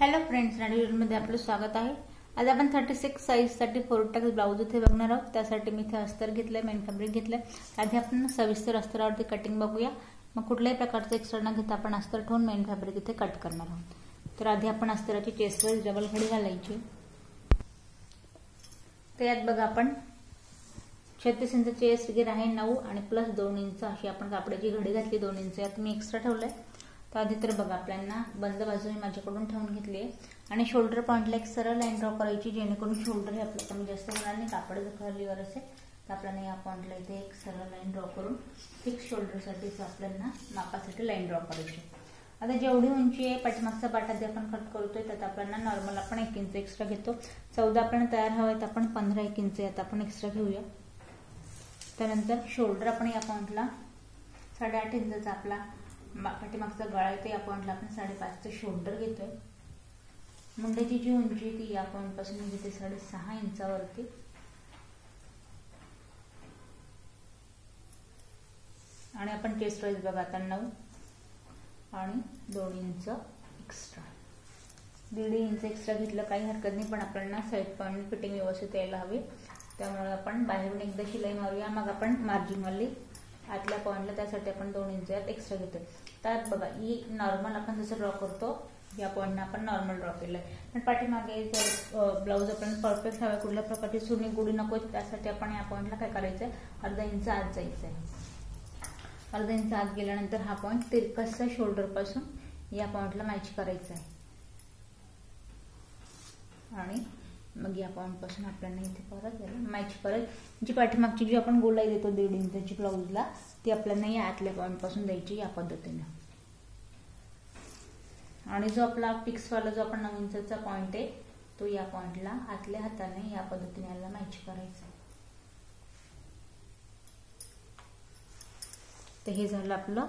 Hello friends, मध्ये आपलं स्वागत आहे। आज आपण 36 साइज साठी 4 टक्स ब्लाउज इथे बघणार आहोत। त्यासाठी मी इथे अस्तर घेतलंय, मेन फॅब्रिक घेतलंय। आधी आपण सविस्तर अस्तरावरती कटिंग बघूया, मग कुठल्याही प्रकारचं एक्स्ट्रा न घेता आपण अस्तर ठेवून मेन फॅब्रिक इथे कट करणार आहोत। तर आधी आपण अस्तराची चेस्ट वाइज डबल घडी घालायची। तर यात बघा आपण 36 इंच चेस्ट घेर आहे 9 आणि प्लस 2 इंच अशी आपण कापडाची घडी घातली। 2 इंच यात मी एक्स्ट्रा ठेवलंय। तर आधी तर बघा आपल्याला बंद बाजू मी माझ्याकडून ठेवून घेतली आहे आणि शोल्डर पॉइंटला एक सरळ लाईन ड्रॉ करायची, जेणेकरून शोल्डर हे आपलं कमी जास्त होणार नाही। कापड जर खालीवर असेल तर आपल्याला या पॉइंटला इथे एक सरळ लाईन ड्रॉ करून फिक्स शोल्डरसाठी आपल्याला मापासाठी लाईन ड्रॉ करायची। आता जेवढी उंची आहे पाठीमागचा पार्ट आधी आपण कट करतोय त्यात आपल्याला नॉर्मल आपण 1 इंच एक्स्ट्रा घेतो। 14 आपल्याला तयार हवं तर आपण 15 1 इंच यात आपण एक्स्ट्रा घेऊया। त्यानंतर शोल्डर आपण या पॉइंटला 8.5 इंचचा आपला पाठीमागचा गळा आहे, या पॉइंटला आपण 5.5चं शोल्डर घेतोय। मुंड्याची जी उंची ती या पॉइंट पासून म्हणजे ते 6.5 इंचावरती आणि आपण चेस्ट वाइज बघा आता 9 आणि 2 इंच एक्स्ट्रा, 1.5 इंच एक्स्ट्रा घेतलं काही हरकत नाही, पण आपल्याला साइड पॉइंट फिटिंग व्यवस्थित यायला हवी। त्यामुळे आपण बाहेरून एकदा शिलाई मारूया, मग आपण मार्जिन वाली आतल्या पॉइंटला त्यासाठी आपण 2 इंच यात एक्स्ट्रा घेतोय। त्यात बघा ही नॉर्मल आपण जसं ड्रॉ करतो या पॉइंटने आपण नॉर्मल ड्रॉ केलंय, पण पाठीमागे जर ब्लाउज आपण परफेक्ट हवा, कुठल्या प्रकारची सुनी गुडी नको त्यासाठी आपण या पॉइंटला काय करायचंय, अर्धा इंच आत जायचंय। अर्धा इंच आत गेल्यानंतर हा पॉइंट तिरकसचा शोल्डर पासून या पॉइंटला मॅच करायचा आहे आणि मग या पॉइंट पासून आपल्याला इथे परत मॅच करत जी पाठीमागची जी आपण गोलाई देतो 1.5 इंचची ब्लाउजला ती आपल्याला या आतल्या पॉइंट पासून द्यायची या पद्धतीने। आणि जो आपला फिक्स वाला जो आपण 9 इंचचा पॉइंट आहे तो या पॉइंटला आतल्या हाताने या पद्धतीने याला मॅच करायचा। तर हे झालं आपलं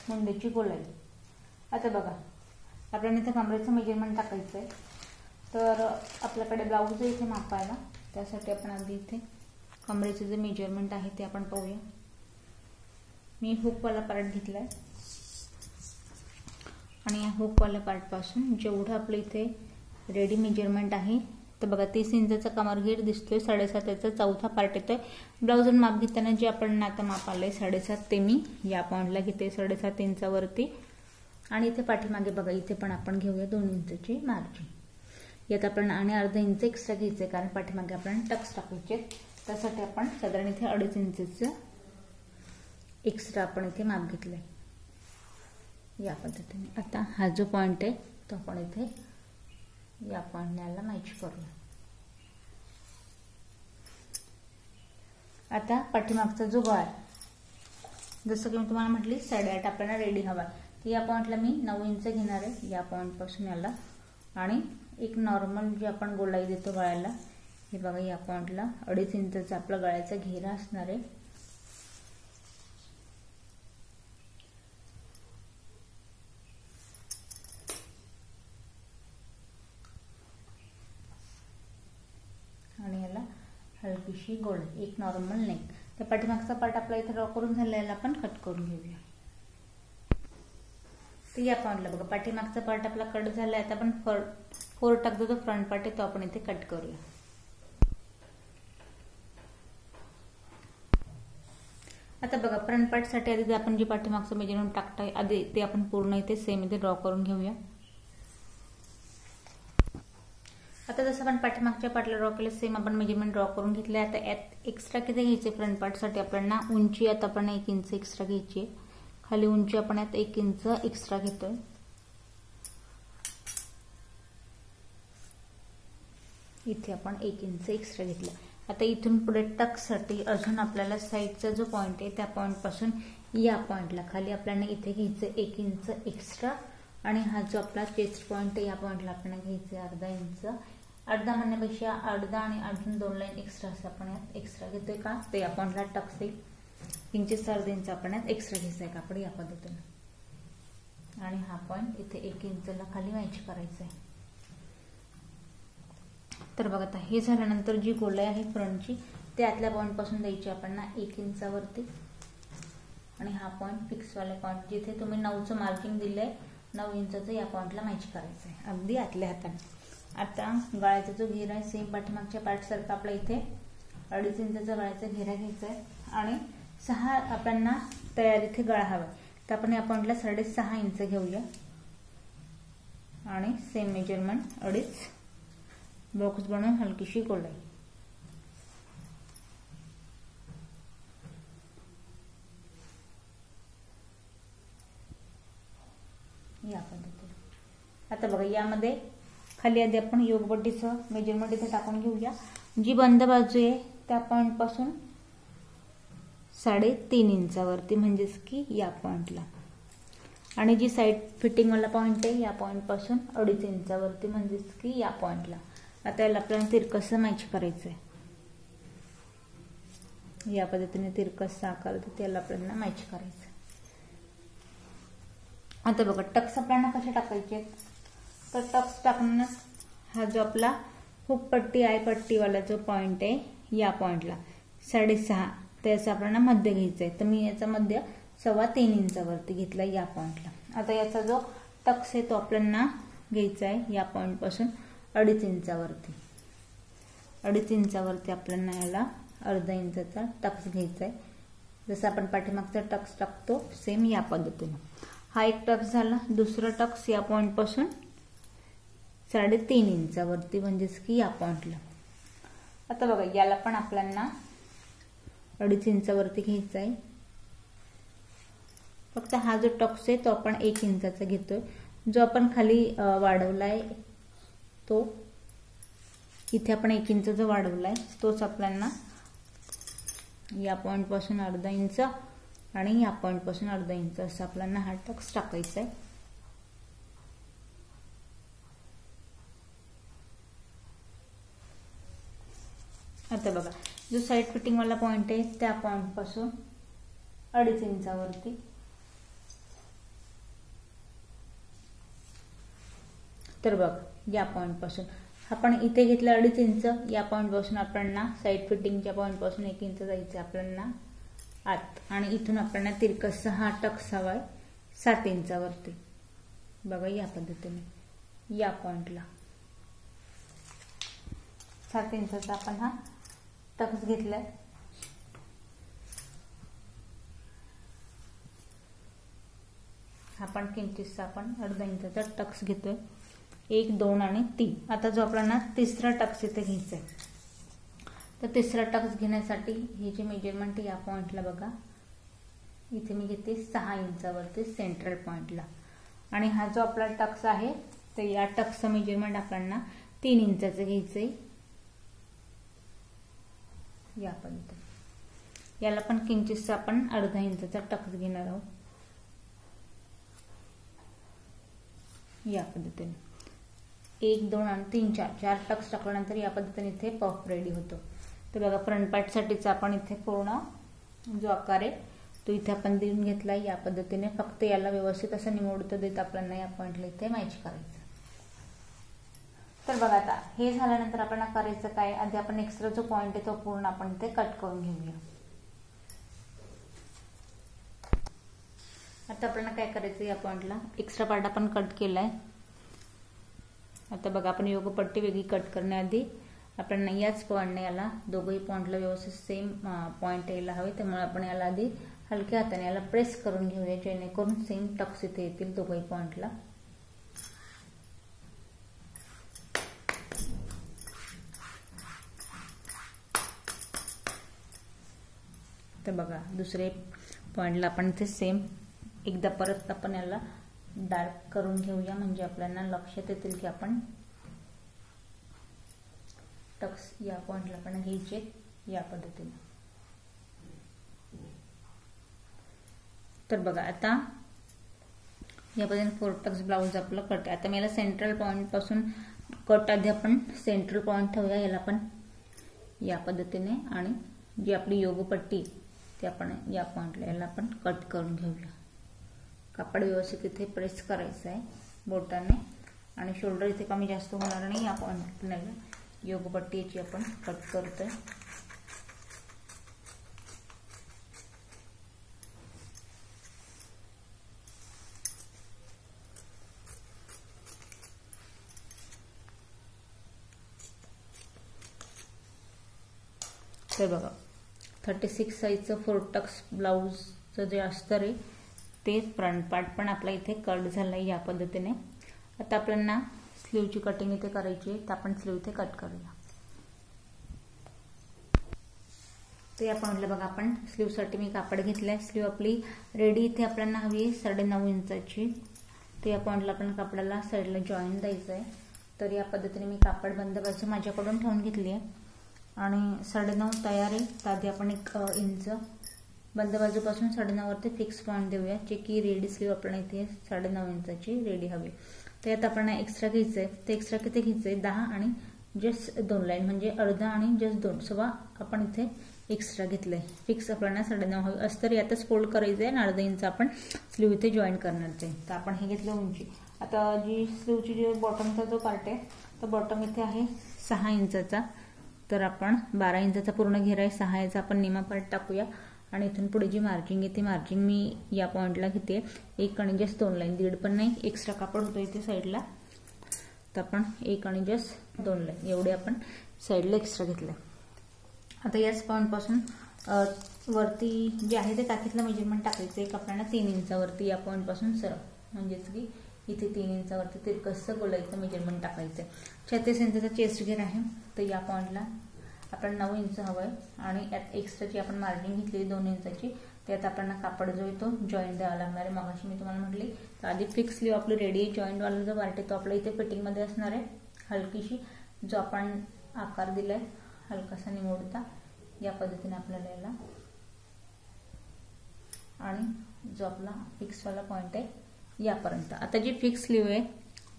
मुंड्याची गोलाई। आता बघा आपल्याला इथे कमरेचं मेजरमेंट टाकायचं आहे, तर आपल्याकडे ब्लाउज इथे मापायला त्यासाठी आपण आधी इथे कमरेचे जे मेजरमेंट आहे ते आपण पाहूया। मी हुकवाला पार्ट घेतलाय आणि या हुकवाल्या पार्ट पासून जेवढं आपलं इथे रेडी मेजरमेंट आहे तर बघा 30 इंचचा कमर घेर दिसतोय, 7.5 याचा चौथा पार्ट येतोय। ब्लाउज माप घेताना जे आपण आता माप आलंय 7.5 ते मी या पॉइंटला घेते 7.5 इंचावरती आणि इथे पाठीमागे बघा इथे पण आपण घेऊया 2 इंचची मार्जिन। यात आपण आणि अर्धा इंच एक्स्ट्रा घ्यायचे कारण पाठीमागे आपण टक्स टाकायचे, त्यासाठी आपण साधारण इथे 2.5 इंचचं एक्स्ट्रा आपण इथे माप घेतलंय या पद्धतीने। आता हा जो पॉइंट आहे तो आपण इथे या पॉइंटने याला मॅच करूया। आता पाठीमागचा जो गळा आहे जसं की मी तुम्हाला म्हटली 8.5 आपल्याला रेडी हवा, तर या पॉइंटला मी 9 इंच घेणार आहे या पॉइंट पासून याला आणि एक नॉर्मल जे आपण गोलाई देतो गळ्याला हे बघा या पॉइंटला 2.5 इंचचा आपला गळ्याचा घेरा असणार आहे। आणि याला हलकीशी गोलाई एक नॉर्मल नेक। तर पाठीमागचा पार्ट आपला इथे ड्रॉ करून झालेला आपण कट करून घेऊया। तर या पॉइंटला बघा पाठीमागचा पार्ट आपला कट झालाय, आता आपण 4 टक्स जो फ्रंट पार्ट आहे तो आपण इथे कट करूया। आता बघा फ्रंट पार्ट साठी आधी आपण जे पाठीमागचं मेजरमेंट टाकताय आधी ते आपण पूर्ण इथे सेम इथे ड्रॉ करून घेऊया। आता जसं आपण पाठीमागच्या पार्टला ड्रॉ केलं सेम आपण मेजरमेंट ड्रॉ करून घेतलंय। आता यात एक्स्ट्रा किती घ्यायचे फ्रंट पार्ट साठी आपल्याला उंची आता आपण 1 इंच एक्स्ट्रा घ्यायची, खाली उंची आपण यात 1 इंच एक्स्ट्रा घेतोय। इथे आपण 1 इंच एक्स्ट्रा घेतला। आता इथून पुढे टक्स साठी अजून आपल्याला साइडचा जो पॉइंट आहे त्या पॉइंट पासून या पॉइंटला खाली आपल्याला इथे घ्यायचं 1 इंच एक्स्ट्रा आणि हा जो आपला चेस्ट पॉइंट आहे या पॉइंटला आपल्याला घ्यायचं अर्धा इंच। अर्धा म्हणण्यापेक्षा अर्धा आणि अजून 2 लाईन एक्स्ट्रा असं आपण यात एक्स्ट्रा घेतोय का ते या पॉइंटला टक्स येईल 3.5 इंच आपण यात एक्स्ट्रा घ्यायचं आहे कापड या पद्धतीने आणि हा पॉइंट इथे 1 इंचला खाली मॅच करायचा आहे। तर बघा आता हे झाल्यानंतर जी गोलाई आहे फ्रंटची ते आतल्या पॉइंट पासून द्यायची आपण 1 इंचावरती आणि हा पॉइंट फिक्स वाला पॉइंट जिथे तुम्ही 9चं मार्किंग दिलंय 9 इंचाचं या पॉइंटला मॅच करायचं आहे अगदी आतल्या हाताने. आता गळ्याचा जो घेरा आहे सेम पाठीमागच्या पार्टसारखा आपला इथे 2.5 इंचाचा गळ्याचा घेरा घ्यायचा आहे आणि 6 आपल्याला तयार इथे गळा हवा. तर आपण या पॉइंटला 6.5 इंच घेऊया आणि सेम मेजरमेंट 2.5 बॉक्स बनवून हलकीशी गोलाई. या पद्धतीने. आता बघा यामध्ये खाली आधी आपण योगपट्टीचं मेजरमेंट इथे टाकून घेऊया. जी बंद बाजू आहे त्या पॉइंट पासून 3.5 इंचावरती म्हणजेच की या पॉइंटला, आणि जी साईड फिटिंग वाला पॉइंट आहे या पॉइंट पासून 2.5 इंचावरती म्हणजेच की या पॉइंटला. आता याला आपल्याला तिरकस मॅच करायचं आहे. या पद्धतीने तिरकस आकार त्याला आपल्याला मॅच करायचं. आता बघा टक्स आपल्याला कसे टाकायचे, तर टक्स टाकणं हा जो आपला हुक पट्टी आय पट्टीवाला जो पॉइंट आहे या पॉइंटला 6.5 त्याचा आपल्याला मध्य घ्यायचा आहे. तर मी याचा मध्य 3.25 इंचावरती घेतला या पॉइंटला. आता याचा जो टक्स आहे तो आपल्याला घ्यायचा आहे या पॉइंट पासून 2.5 इंचावरती. 2.5 इंचावरती आपल्याला याला 1/2 इंचाचा टक्स घ्यायचा आहे. जसं आपण पाठीमागचा टक्स टाकतो सेम या पद्धतीने. हा एक टक्स झाला. दुसरा टक्स या पॉइंट पासून 3.5 इंचावरती म्हणजेच की या पॉइंटला. आता बघा याला पण आपल्याला 2.5 इंचावरती घ्यायचा आहे. फक्त हा जो टक्स आहे तो आपण 1 इंचाचा घेतोय. जो आपण खाली वाढवलाय तो इथे आपण 1 इंच जो वाढवलाय तोच आपल्याला या पॉइंट पासून 1/2 इंच आणि या पॉइंट पासून 1/2 इंच असं आपल्याला हा टक्स टाकायचा आहे. आता बघा जो साइड फिटिंग वाला पॉइंट आहे त्या पॉइंट पासून 2.5 इंचावरती तर बघ या पॉइंट पासून आपण इथे घेतला 2.5 इंच. या पॉइंट पासून आपल्याला साइड फिटिंगच्या पॉइंट पासून 1 इंच जायचं आपल्याला आत, आणि इथून आपल्याला तिरकस हा टक्स हवाय 7 इंचावरती. बघा या पद्धतीने या पॉइंटला 7 इंचाचा आपण हा टक्स घेतलाय. आपण किंचितसा आपण 1/2 इंचाचा टक्स घेतोय. 1, 2 आणि 3. आता जो आपल्याला तिसरा टक्स इथे घ्यायचा आहे तर तिसरा टक्स घेण्यासाठी हे जे मेजरमेंट या पॉइंटला बघा इथे मी घेते 6 इंचावरती सेंट्रल पॉइंटला, आणि हा जो आपला टक्स आहे तर या टक्सचं मेजरमेंट आपल्याला 3 इंचाचं घ्यायचंय या पद्धतीने. याला पण किंचितसा आपण 1/2 इंचाचा टक्स घेणार आहोत या पद्धतीने. 1, 2 आणि 3, 4 टक्स टाकल्यानंतर या पद्धतीने इथे पफ रेडी होतो. तर बघा फ्रंट पार्ट साठीचा आपण इथे पूर्ण जो आकार आहे तो इथे आपण देऊन घेतला या पद्धतीने. फक्त याला व्यवस्थित असं निवडतं देत आपल्याला या पॉइंटला इथे मॅच करायचं. तर बघा आता हे झाल्यानंतर आपण करायचं काय, आधी आपण एक्स्ट्रा जो पॉइंट आहे तो पूर्ण आपण इथे कट करून घेऊया. आता आपल्याला काय करायचं, या पॉइंटला एक्स्ट्रा पार्ट आपण कट केलाय. आता बघा आपण योगपट्टी वेगळी कट करण्याआधी आपण याच पॉइंटने याला दोघही पॉइंटला व्यवस्थित सेम पॉइंट यायला हवे. त्यामुळे आपण याला आधी हलक्या हाताने याला प्रेस करून घेऊया जेणेकरून सेम टक्स इथे येतील दोघही पॉइंटला. तर बघा दुसरे पॉइंटला आपण इथे सेम एकदा परत आपण याला डार्क करून घेऊया म्हणजे आपल्याला लक्षात येतील की आपण टक्स या पॉइंटला आपण घ्यायचे या पद्धतीने. तर बघा आता या पद्धतीने 4 टक्स ब्लाउज आपलं कट आहे. आता मला सेंट्रल पॉइंट पासून कट आधी आपण सेंट्रल पॉइंट ठेवूया याला पण या पद्धतीने, आणि जी आपली योगपट्टी ते आपण या पॉइंटला याला आपण कट करून घेऊया. कापड व्यवस्थित इथे प्रेस करायचं आहे बोटाने, आणि शोल्डर इथे कमी जास्त होणार नाही. या पॉइंटला योगपट्टी याची आपण कट करतोय. ते बघा 36 साईजचं फोर्टक्स ब्लाऊजचं जे अस्तर आहे ते फ्रंट पार्ट पण आपला इथे कट झाला आहे या पद्धतीने. आता आपल्याला स्लीवची कटिंग इथे करायची आहे, तर आपण स्लीव इथे कट करूया. ते आपण म्हटलं बघा, आपण स्लीवसाठी मी कापड घेतलं आहे. स्लीव आपली रेडी इथे आपल्याला हवी आहे 9.5 इंचाची. ते आपण म्हटलं आपण कापडाला साईडला जॉईंट द्यायचं आहे. तर या पद्धतीने मी कापड बंद बाजू माझ्याकडून ठेवून घेतली आहे आणि 9.5 तयार आहे. तर आधी आपण 1 इंच बंद बाजूपासून 9.5 वरती फिक्स पॉईंट देऊया, जे की रेडी स्लीव आपल्याला इथे 9.5 इंचाची रेडी हवी. त्यात आपण एक्स्ट्रा घ्यायचं आहे. ते एक्स्ट्रा किती घ्यायचं आहे, 10 आणि जस्ट 2 लाईन म्हणजे अर्धा आणि जस्ट 2 सव्वा आपण इथे एक्स्ट्रा घेतलंय. फिक्स आपल्याला 9.5 हवी अस्तर यातच फोल्ड करायचं आहे आणि अर्धा इंच आपण स्लीव इथे जॉईन करणार आहे. तर आपण हे घेतलं उंची. आता जी स्लीवची जी बॉटमचा जो पार्ट आहे तर बॉटम इथे आहे 6 इंचाचा. तर आपण 12 इंचाचा पूर्ण घेरा आहे, 6 याचा आपण निमा पार्ट टाकूया आणि इथून पुढे जी मार्जिंग आहे ती मार्जिंग मी या पॉइंटला घेते 1 आणि जस्ट 2 लाईन, 1.5 पण नाही, एक्स्ट्रा कापड होतो इथे साईडला. तर आपण 1 आणि जस्ट 2 लाईन एवढे आपण साईडला एक्स्ट्रा घेतले. आता याच पॉइंट पासून वरती जे आहे ते टाकीतलं मेजरमेंट टाकायचं आहे आपल्याला 3 इंचावरती या पॉइंट पासून सरळ, म्हणजेच की इथे 3 इंचावरती तिरकसं गोलायचं मेजरमेंट टाकायचं आहे. 36 इंचाचा चेस्ट घेर आहे. तर या पॉइंटला आपल्याला 9 इंच हवं आहे आणि यात एक्स्ट्राची आपण मार्जिंग घेतली 2 इंचाची. त्यात आपल्याला कापड जो आहे तो जॉईंट द्यावा लागणार आहे. मगाशी मी तुम्हाला म्हटली तर आधी फिक्स स्लीव आपली रेडी आहे. जॉईंटवाला जो पार्ट आहे तो आपल्या इथे फिटिंगमध्ये असणार आहे. हलकीशी जो आपण आकार दिलाय हलकासा निवडता या पद्धतीने आपल्याला याला, आणि जो आपला फिक्सवाला पॉइंट आहे यापर्यंत. आता जी फिक्स स्लीव आहे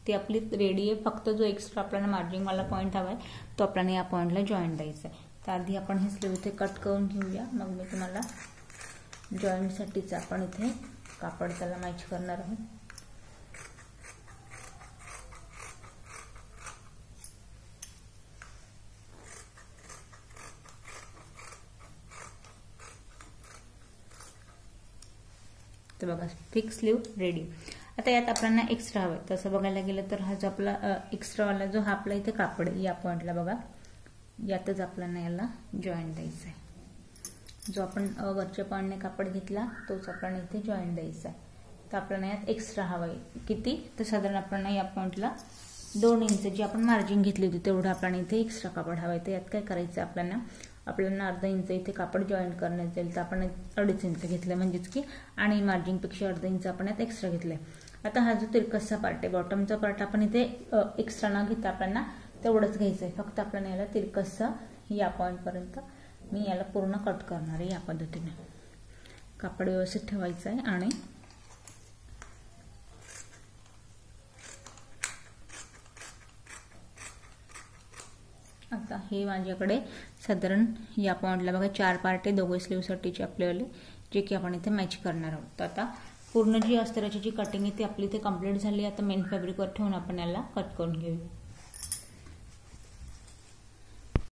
ती आपली रेडी आहे. फक्त जो एक्स्ट्रा आपल्याला मार्जिंगवाला पॉइंट हवा आहे तो आपल्याला या पॉइंटला जॉईंट द्यायचा आहे. तर आधी आपण हे स्लीव इथे कट करून घेऊया, मग मी तुम्हाला जॉईंटसाठीच आपण इथे कापड त्याला मॅच करणार आहोत. तर बघा फिक्स स्लीव रेडी. आता यात आपल्याला एक्स्ट्रा हवं आहे. तसं बघायला गेलं तर हा जो आपला एक्स्ट्रावाला जो हा आपला इथे कापड आहे या पॉइंटला बघा, यातच आपल्याला याला जॉईंट द्यायचा आहे. जो आपण वरच्या पॉइंटने कापड घेतला तोच आपल्याला इथे जॉईंट द्यायचा आहे. तर आपल्याला यात एक्स्ट्रा हवं आहे किती, तर साधारण आपल्याला या पॉइंटला 2 इंच जी आपण मार्जिन घेतली होती तेवढं आपल्याला इथे एक्स्ट्रा कापड हवं आहे. तर यात काय करायचं आपल्याला अर्धा इंच इथे कापड जॉईंट करण्यात जाईल. तर आपण 2.5 इंच घेतलं म्हणजेच की, आणि मार्जिंगपेक्षा अर्धा इंच आपण यात एक्स्ट्रा घेतलंय. आता हा जो तिरकसा पार्ट आहे बॉटमचा पार्ट आपण इथे एक्स्ट्रा न घेता आपल्याला तेवढंच घ्यायचं आहे. फक्त आपल्याला याला तिरकसा या पॉइंट पर्यंत मी याला पूर्ण कट करणार आहे. या पद्धतीने कापड व्यवस्थित ठेवायचं आहे. आणि आता हे माझ्याकडे साधारण या पॉइंटला बघा 4 पार्ट आहे दोघे स्लीव साठीचे आपल्यावाले, जे की आपण इथे मॅच करणार आहोत. तर आता पूर्ण जी अस्तराची जी कटिंग आहे ती आपली इथे कंप्लीट झाली. आता मेन फॅब्रिकवर ठेवून आपण याला कट करून घेऊया.